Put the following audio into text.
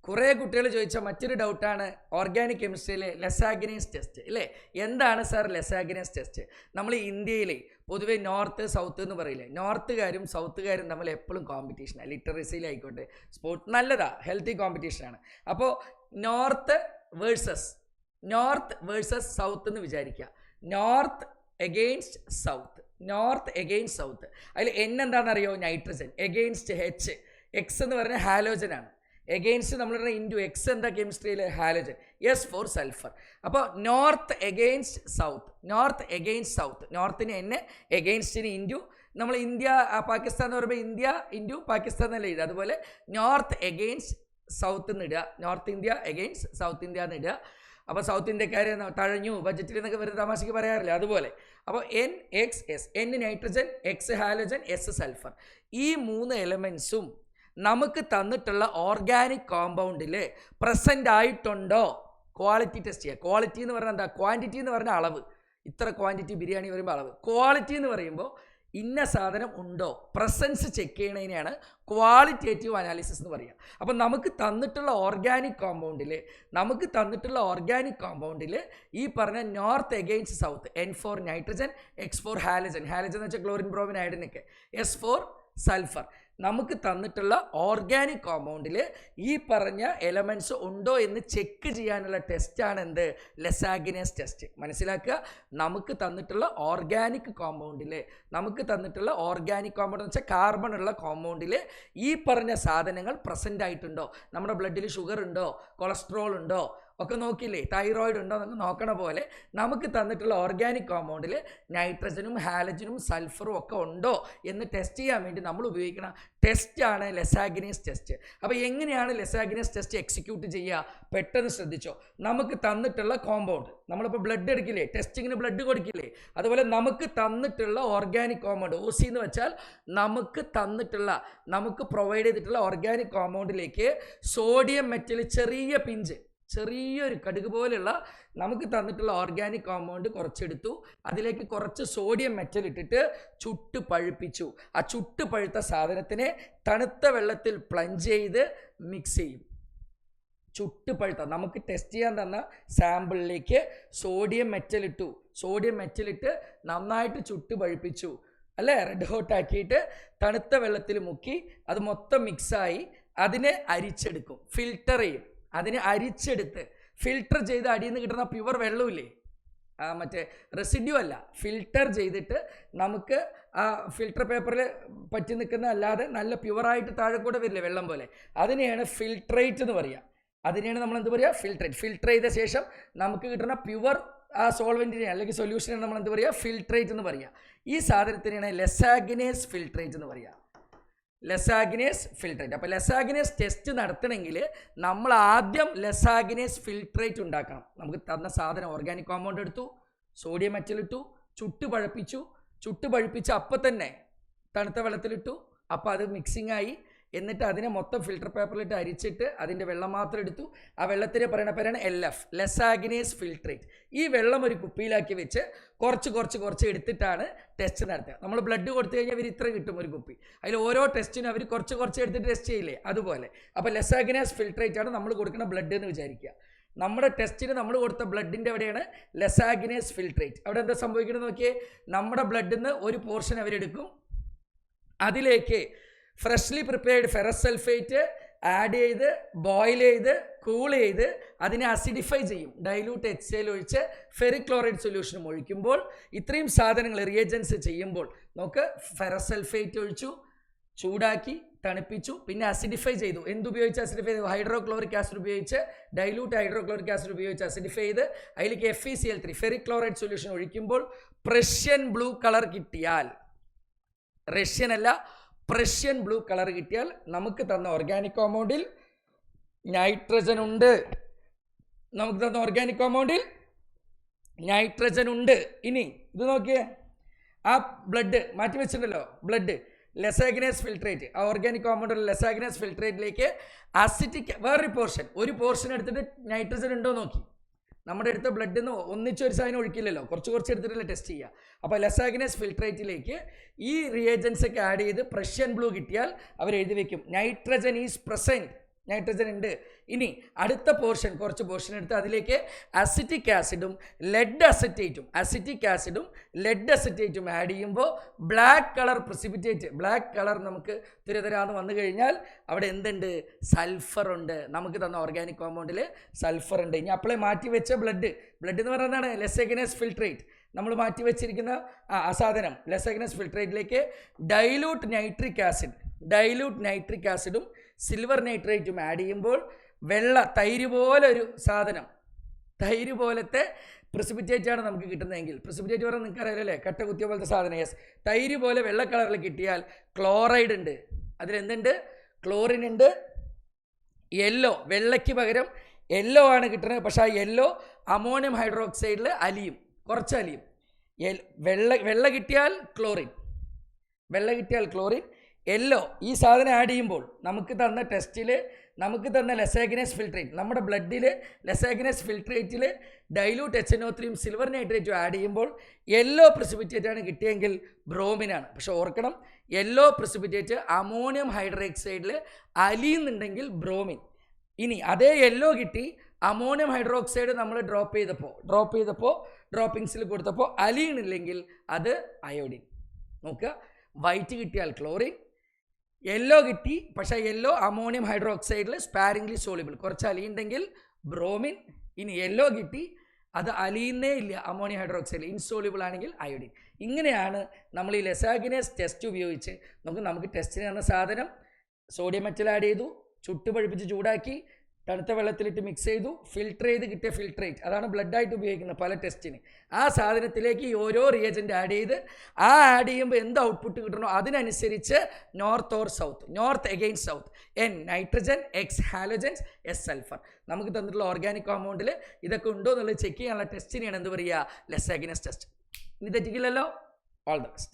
കുറേ കുട്ടികൾ ചോദിച്ച മറ്റൊരു ഡൗട്ടാണ് ഓർഗാനിക് കെമിസ്ട്രിയിലെ ലെസാഗ്നേസ് ടെസ്റ്റ് അല്ലേ. എന്താണ് സാർ ലെസാഗ്നേസ് ടെസ്റ്റ്? നമ്മൾ ഇന്ത്യയിൽ പൊതുവേ നോർത്ത് സൗത്ത് എന്ന് പറയില്ലേ, നോർത്തുകാരും സൗത്തുകാരും തമ്മിൽ എപ്പോഴും കോമ്പറ്റീഷനാണ്. ലിറ്ററസിയിലായിക്കോട്ടെ, സ്പോർട്സ് നല്ലതാണ്, ഹെൽത്തി കോമ്പറ്റീഷനാണ്. അപ്പോൾ നോർത്ത് വേഴ്സസ് സൗത്ത് എന്ന് വിചാരിക്കുക. North against south. അതിൽ N എന്താണെന്നറിയോ? നൈട്രജൻ. Against H. എക്സ് എന്ന് പറഞ്ഞാൽ ഹാലോജനാണ്. എഗെയിൻസ്റ്റ് നമ്മൾ പറഞ്ഞ ഇൻറ്റു എക്സ് എന്താ കെമിസ്ട്രിയിൽ? ഹാലോജൻ. S for sulphur. അപ്പോൾ നോർത്ത് എഗെയിൻസ്റ്റ് സൗത്ത്. നോർത്തിന് N, എഗെയിൻസ്റ്റിന് ഇൻറ്റു. നമ്മൾ ഇന്ത്യ പാകിസ്ഥാൻ എന്ന് പറയുമ്പോൾ ഇന്ത്യ ഇൻറ്റു പാകിസ്ഥാൻ എന്നല്ല എഴുതുക. അതുപോലെ നോർത്ത് എഗെയിൻസ്റ്റ് സൗത്ത് എന്ന് ഇടുക, north India against south India എന്ന് ഇടുക. അപ്പോൾ സൗത്ത് ഇന്ത്യക്കാരെ തഴഞ്ഞു ബജറ്റിൽ എന്നൊക്കെ വെറുതെ തമാശയ്ക്ക് പറയാറില്ല, അതുപോലെ. അപ്പോൾ NXS, N nitrogen, X halogen, S sulphur. ഈ 3 എലമെൻസും നമുക്ക് തന്നിട്ടുള്ള ഓർഗാനിക് കോമ്പൗണ്ടിൽ പ്രസൻ്റ് ആയിട്ടുണ്ടോ? ക്വാളിറ്റി ടെസ്റ്റ് ചെയ്യുക. ക്വാളിറ്റി എന്ന് പറഞ്ഞാൽ എന്താ? ക്വാണ്ടിറ്റി എന്ന് പറഞ്ഞാൽ അളവ്. ഇത്ര ക്വാണ്ടിറ്റി ബിരിയാണി പറയുമ്പോൾ അളവ്. ക്വാളിറ്റി എന്ന് പറയുമ്പോൾ ഇന്ന സാധനം ഉണ്ടോ, പ്രസൻസ് ചെക്ക് ചെയ്യണതിനെയാണ് ക്വാളിറ്റേറ്റീവ് അനാലിസിസ് എന്ന് പറയുക. അപ്പം നമുക്ക് തന്നിട്ടുള്ള ഓർഗാനിക് കോമ്പൗണ്ടിൽ ഈ പറഞ്ഞ north against south, N for nitrogen, X for halogen എന്ന് വെച്ചാൽ ക്ലോറിൻ, ബ്രോമിൻ, അയഡിനൊക്കെ, S ഫോർ സൾഫർ. നമുക്ക് തന്നിട്ടുള്ള ഓർഗാനിക് കോമ്പൗണ്ടിൽ ഈ പറഞ്ഞ എലമെൻറ്റ്സ് ഉണ്ടോ എന്ന് ചെക്ക് ചെയ്യാനുള്ള ടെസ്റ്റാണ് എന്ത്? ലെസാഗ്നേസ് ടെസ്റ്റ്. മനസ്സിലാക്കുക. നമുക്ക് തന്നിട്ടുള്ള ഓർഗാനിക് കോമ്പൗണ്ട് എന്ന് വെച്ചാൽ കാർബൺ ഉള്ള കോമ്പൗണ്ടിൽ ഈ പറഞ്ഞ സാധനങ്ങൾ പ്രസൻ്റ് ആയിട്ടുണ്ടോ? നമ്മുടെ ബ്ലഡിൽ ഷുഗർ ഉണ്ടോ, കൊളസ്ട്രോൾ ഉണ്ടോ ഒക്കെ നോക്കില്ലേ, തൈറോയിഡ് ഉണ്ടോ എന്നൊക്കെ നോക്കണ പോലെ നമുക്ക് തന്നിട്ടുള്ള ഓർഗാനിക് കോമ്പൗണ്ടിൽ നൈട്രജനും ഹാലജനും സൾഫറും ഒക്കെ ഉണ്ടോ എന്ന് ടെസ്റ്റ് ചെയ്യാൻ വേണ്ടി നമ്മൾ ഉപയോഗിക്കുന്ന ടെസ്റ്റാണ് ലെസാഗ്നേസ് ടെസ്റ്റ്. അപ്പോൾ എങ്ങനെയാണ് ലെസാഗ്നേസ് ടെസ്റ്റ് എക്സിക്യൂട്ട് ചെയ്യുക? പെട്ടെന്ന് ശ്രദ്ധിച്ചോ. നമുക്ക് തന്നിട്ടുള്ള കോമ്പൗണ്ട്, നമ്മളിപ്പോൾ ബ്ലഡ് എടുക്കില്ലേ, ടെസ്റ്റിങ്ങിന് ബ്ലഡ് കൊടുക്കില്ലേ, അതുപോലെ നമുക്ക് തന്നിട്ടുള്ള ഓർഗാനിക് കോമ്പൗണ്ട്, OC എന്ന് വെച്ചാൽ നമുക്ക് പ്രൊവൈഡ് ചെയ്തിട്ടുള്ള ഓർഗാനിക് കോമ്പൗണ്ടിലേക്ക് സോഡിയം മെറ്റൽ ചെറിയൊരു കടുക് പോലെയുള്ള നമുക്ക് തന്നിട്ടുള്ള ഓർഗാനിക് കോമ്പൗണ്ട് കുറച്ചെടുത്തു. അതിലേക്ക് കുറച്ച് സോഡിയം മെറ്റൽ ഇട്ടിട്ട് ചുട്ട് പഴുപ്പിച്ചു. ആ ചുട്ട് പഴുത്ത സാധനത്തിനെ തണുത്ത വെള്ളത്തിൽ പ്ലഞ്ച് ചെയ്ത് മിക്സ് ചെയ്യും. ചുട്ട് പഴുത്ത നമുക്ക് ടെസ്റ്റ് ചെയ്യാൻ തന്ന സാമ്പിളിലേക്ക് സോഡിയം മെറ്റലിട്ട് നന്നായിട്ട് ചുട്ട് പഴുപ്പിച്ചു അല്ലേ, റെഡ് ഹോട്ട് ആക്കിയിട്ട് തണുത്ത വെള്ളത്തിൽ മുക്കി അത് മൊത്തം മിക്സായി അതിനെ അരിച്ചെടുക്കും, ഫിൽട്ടർ ചെയ്യും. അതിനെ അരിച്ചെടുത്ത് ഫിൽട്ടർ ചെയ്ത് അടിയിൽ നിന്ന് കിട്ടുന്ന പ്യുവർ വെള്ളമില്ലേ, മറ്റേ റെസിഡ്യൂ അല്ല, ഫിൽട്ടർ ചെയ്തിട്ട് നമുക്ക് ആ ഫിൽട്ടർ പേപ്പറിൽ പറ്റി നിൽക്കുന്ന അല്ലാതെ നല്ല പ്യുവറായിട്ട് താഴെ കൂടെ വരില്ലേ വെള്ളം പോലെ, അതിനെയാണ് ഫിൽട്രേറ്റ് എന്ന് പറയുക. അതിനെയാണ് നമ്മൾ എന്ത് പറയുക? ഫിൽട്ടർ ചെയ്ത ശേഷം നമുക്ക് കിട്ടുന്ന പ്യുവർ ആ സോൾവെൻറ്റിനെ അല്ലെങ്കിൽ സൊല്യൂഷനെ നമ്മൾ എന്ത് പറയുക? ഫിൽട്രേറ്റ് എന്ന് പറയുക. ഈ സാധനത്തിനെയാണ് ലെസാഗ്നേസ് ഫിൽട്രേറ്റ് എന്ന് പറയുക. അപ്പോൾ ലെസാഗ്നേസ് ടെസ്റ്റ് നടത്തണമെങ്കിൽ നമ്മൾ ആദ്യം ലെസാഗ്നേസ് ഫിൽട്രേറ്റ് ഉണ്ടാക്കണം. നമുക്ക് തന്ന സാധനം ഓർഗാനിക് കോമ്പൗണ്ട് എടുത്തു, സോഡിയം മെറ്റലിട്ടു, ചുട്ട് പഴുപ്പിച്ച് അപ്പം തന്നെ തണുത്ത വെള്ളത്തിലിട്ടു. അപ്പോൾ അത് മിക്സിംഗ് ആയി. എന്നിട്ട് അതിനെ മൊത്തം ഫിൽട്ടർ പേപ്പറിലിട്ട് അരിച്ചിട്ട് അതിൻ്റെ വെള്ളം മാത്രം എടുത്തു. ആ വെള്ളത്തിന് പറയുന്ന പേരാണ് LF, ലെസാഗ്നേസ് ഫിൽട്രേറ്റ്. ഈ വെള്ളം ഒരു കുപ്പിയിലാക്കി വെച്ച് കുറച്ച് എടുത്തിട്ടാണ് ടെസ്റ്റ് നടത്തുക. നമ്മൾ ബ്ലഡ് കൊടുത്തു കഴിഞ്ഞാൽ ഇവർ ഇത്ര കിട്ടും ഒരു കുപ്പി. അതിൽ ഓരോ ടെസ്റ്റിനും അവർ കുറച്ച് എടുത്തിട്ട് ടെസ്റ്റ് ചെയ്യില്ലേ, അതുപോലെ. അപ്പോൾ ലെസാഗ്നേസ് ഫിൽട്രേറ്റ് ആണ് നമ്മൾ കൊടുക്കുന്ന ബ്ലഡ് എന്ന് വിചാരിക്കുക. നമ്മുടെ ടെസ്റ്റിന് നമ്മൾ കൊടുത്ത ബ്ലഡിൻ്റെ എവിടെയാണ് ലെസാഗ്നേസ് ഫിൽട്രേറ്റ്. അവിടെ എന്താ സംഭവിക്കുന്നത് നോക്കിയേ. നമ്മുടെ ബ്ലഡിൽ നിന്ന് ഒരു പോർഷൻ അവരെടുക്കും, അതിലേക്ക് freshly prepared ferrous sulphate add ചെയ്ത് ബോയിൽ ചെയ്ത് കൂൾ ചെയ്ത് അതിനെ അസിഡിഫൈ ചെയ്യും. ഡൈലൂട്ട് HCl ഒഴിച്ച് ഫെറിക് ക്ലോറൈഡ് സൊല്യൂഷനും ഒഴിക്കുമ്പോൾ, ഇത്രയും സാധനങ്ങൾ റിയേജൻസ് ചെയ്യുമ്പോൾ നമുക്ക് ഫെറസ് സൾഫേറ്റ് ഒഴിച്ചു, ചൂടാക്കി തണുപ്പിച്ചു, പിന്നെ അസിഡിഫൈ ചെയ്തു. എന്തുപയോഗിച്ച് അസിഡിഫൈ ചെയ്തു? ഹൈഡ്രോക്ലോറിക് ആസിഡ് ഉപയോഗിച്ച്, ഡൈലൂട്ട് ഹൈഡ്രോക്ലോറിക് ആസിഡ് ഉപയോഗിച്ച് അസിഡിഫൈ ചെയ്ത് അതിലേക്ക് FeCl3 ഫെറിക് ക്ലോറൈഡ് സൊല്യൂഷൻ ഒഴിക്കുമ്പോൾ പ്രഷ്യൻ ബ്ലൂ കളർ കിട്ടിയാൽ, പ്രഷ്യൻ ബ്ലൂ കളർ കിട്ടിയാൽ നമുക്ക് തന്ന ഓർഗാനിക് കോമ്പൗണ്ടിൽ നൈട്രജൻ ഉണ്ട്. ഇനി ഇത് നോക്കിയേ, ആ ബ്ലഡ് മാറ്റി വെച്ചിട്ടുണ്ടല്ലോ, ബ്ലഡ് ലെസാഗ്നേസ് ഫിൽട്രേറ്റ്, ആ ഓർഗാനിക് കോമ്പൗണ്ടിൽ ലെസാഗ്നേസ് ഫിൽട്രേറ്റിലേക്ക് അസിറ്റിക് ഒരു പോർഷൻ എടുത്തിട്ട് നൈട്രജൻ ഉണ്ടോ നോക്കി. നമ്മുടെ അടുത്ത ബ്ലഡിൽ നിന്ന് ഒന്നിച്ചൊരു സാധനം ഒഴിക്കില്ലല്ലോ, കുറച്ച് എടുത്തിട്ടല്ലേ ടെസ്റ്റ് ചെയ്യുക. അപ്പോൾ ലെസാഗ്നേസ് ഫിൽട്രേറ്റിലേക്ക് ഈ റിയേജൻസ് ഒക്കെ ആഡ് ചെയ്ത് പ്രഷ്യൻ ബ്ലൂ കിട്ടിയാൽ അവർ എഴുതി വയ്ക്കും നൈട്രജൻ ഈസ് പ്രസൻറ്റ് നൈട്രജൻ ഉണ്ട്. ഇനി അടുത്ത പോർഷൻ, കുറച്ച് പോർഷൻ എടുത്ത് അതിലേക്ക് അസിറ്റിക് ആസിഡും ലെഡ് അസറ്റേറ്റും ആഡ് ചെയ്യുമ്പോൾ black colour precipitate, black colour നമുക്ക് തിരതരാന്ന് വന്നു കഴിഞ്ഞാൽ അവിടെ എന്തുണ്ട്? സൾഫർ ഉണ്ട്. നമുക്ക് തന്ന ഓർഗാനിക് കോമ്പൗണ്ടിൽ സൾഫർ ഉണ്ട്. ഇനി അപ്പോഴേ മാറ്റി വെച്ച ബ്ലഡ് എന്ന് പറയുന്നതാണ് ലെസഗിനസ് ഫിൽട്രേറ്റ്. നമ്മൾ മാറ്റി വെച്ചിരിക്കുന്ന സാധനം ലെസഗിനസ് ഫിൽട്രേറ്റിലേക്ക് ഡൈലൂട്ട് നൈട്രിക് ആസിഡും സിൽവർ നൈട്രേറ്റും ആഡ് ചെയ്യുമ്പോൾ തൈര് പോലൊരു സാധനം, തൈര് പോലത്തെ പ്രസിപ്പിറ്റേറ്റ് ആണ് നമുക്ക് കിട്ടുന്നതെങ്കിൽ, പ്രസിപ്പിറ്റേറ്റ് പറഞ്ഞാൽ നിങ്ങൾക്ക് അറിയാലോ അല്ലേ, കട്ട കുത്തിയ പോലത്തെ സാധനം. യെസ്, തൈര് പോലെ വെള്ള കളറിൽ കിട്ടിയാൽ ക്ലോറൈഡ് ഉണ്ട്. അതിലെന്തുണ്ട്? ക്ലോറിൻ ഉണ്ട്. യെല്ലോ, വെള്ളയ്ക്ക് പകരം യെല്ലോ ആണ് കിട്ടുന്നത്. പക്ഷേ ആ യെല്ലോ അമോണിയം ഹൈഡ്രോക്സൈഡിൽ അലിയും, കുറച്ച് അലിയും. വെള്ള കിട്ടിയാൽ ക്ലോറിൻ, യെല്ലോ ഈ സാധനം ആഡ് ചെയ്യുമ്പോൾ നമുക്ക് തന്ന ടെസ്റ്റിൽ നമുക്ക് തന്ന ലെസാഗിനസ് ഫിൽട്രേറ്റ്, നമ്മുടെ ബ്ലഡിൽ ലെസാഗിനസ് ഫിൽട്രേറ്റിൽ ഡൈലൂട്ട് HNO3 സിൽവർ നൈട്രേറ്റും ആഡ് ചെയ്യുമ്പോൾ യെല്ലോ പ്രസിപ്പിറ്റേറ്റ് ആണ് കിട്ടിയെങ്കിൽ ബ്രോമിനാണ്. പക്ഷെ ഓർക്കണം, യെല്ലോ പ്രസിപ്പിറ്റേറ്റ് അമോണിയം ഹൈഡ്രോക്സൈഡിൽ അലിയുന്നുണ്ടെങ്കിൽ ബ്രോമിൻ. ഇനി അതേ യെല്ലോ കിട്ടി അമോണിയം ഹൈഡ്രോക്സൈഡ് നമ്മൾ ഡ്രോപ്പ് ചെയ്തപ്പോൾ ഡ്രോപ്പിങ്സിൽ കൊടുത്തപ്പോൾ അലിയണില്ലെങ്കിൽ അത് അയോഡിൻ. നോക്കുക, വൈറ്റ് കിട്ടിയാൽ ക്ലോറിൻ, യെല്ലോ കിട്ടി പക്ഷേ യെല്ലോ അമോണിയം ഹൈഡ്രോക്സൈഡിൽ സ്പാരിംഗ്ലി സോളിബിൾ, കുറച്ച് അലിയുണ്ടെങ്കിൽ ബ്രോമിൻ. ഇനി യെല്ലോ കിട്ടി അത് അലിയുന്നേ ഇല്ല അമോണിയം ഹൈഡ്രോക്സൈഡ്, ഇൻസോളിബിൾ ആണെങ്കിൽ അയോഡിൻ. ഇങ്ങനെയാണ് നമ്മൾ ഈ ലെസാഗിനസ് ടെസ്റ്റ് ഉപയോഗിച്ച് നമുക്ക് ടെസ്റ്റിന് തന്ന സാധനം സോഡിയം മെറ്റൽ ആഡ് ചെയ്തു, ചുട്ടുപഴുപ്പിച്ച് ചൂടാക്കി, തണുത്ത വെള്ളത്തിലിട്ട് മിക്സ് ചെയ്തു, ഫിൽട്ടർ ചെയ്ത് കിട്ടിയ ഫിൽട്രേറ്റ്, അതാണ് ബ്ലഡായിട്ട് ഉപയോഗിക്കുന്നത് പല ടെസ്റ്റിന്. ആ സാധനത്തിലേക്ക് ഈ ഓരോ റിയേജൻറ്റ് ആഡ് ചെയ്ത് ആഡ് ചെയ്യുമ്പോൾ എന്ത് ഔട്ട്പുട്ട് കിട്ടണോ അതിനനുസരിച്ച് north against south, N nitrogen, X halogens, S sulphur. നമുക്ക് തന്നിട്ടുള്ള ഓർഗാനിക് കോമ്പൗണ്ടിൽ ഇതൊക്കെ ഉണ്ടോ എന്നുള്ളത് ചെക്ക് ചെയ്യാനുള്ള ടെസ്റ്റിനെയാണ് എന്ത് പറയുക? ലെസാഗിനസ് ടെസ്റ്റ്. ഇനി തെറ്റിക്കില്ലല്ലോ. All the best.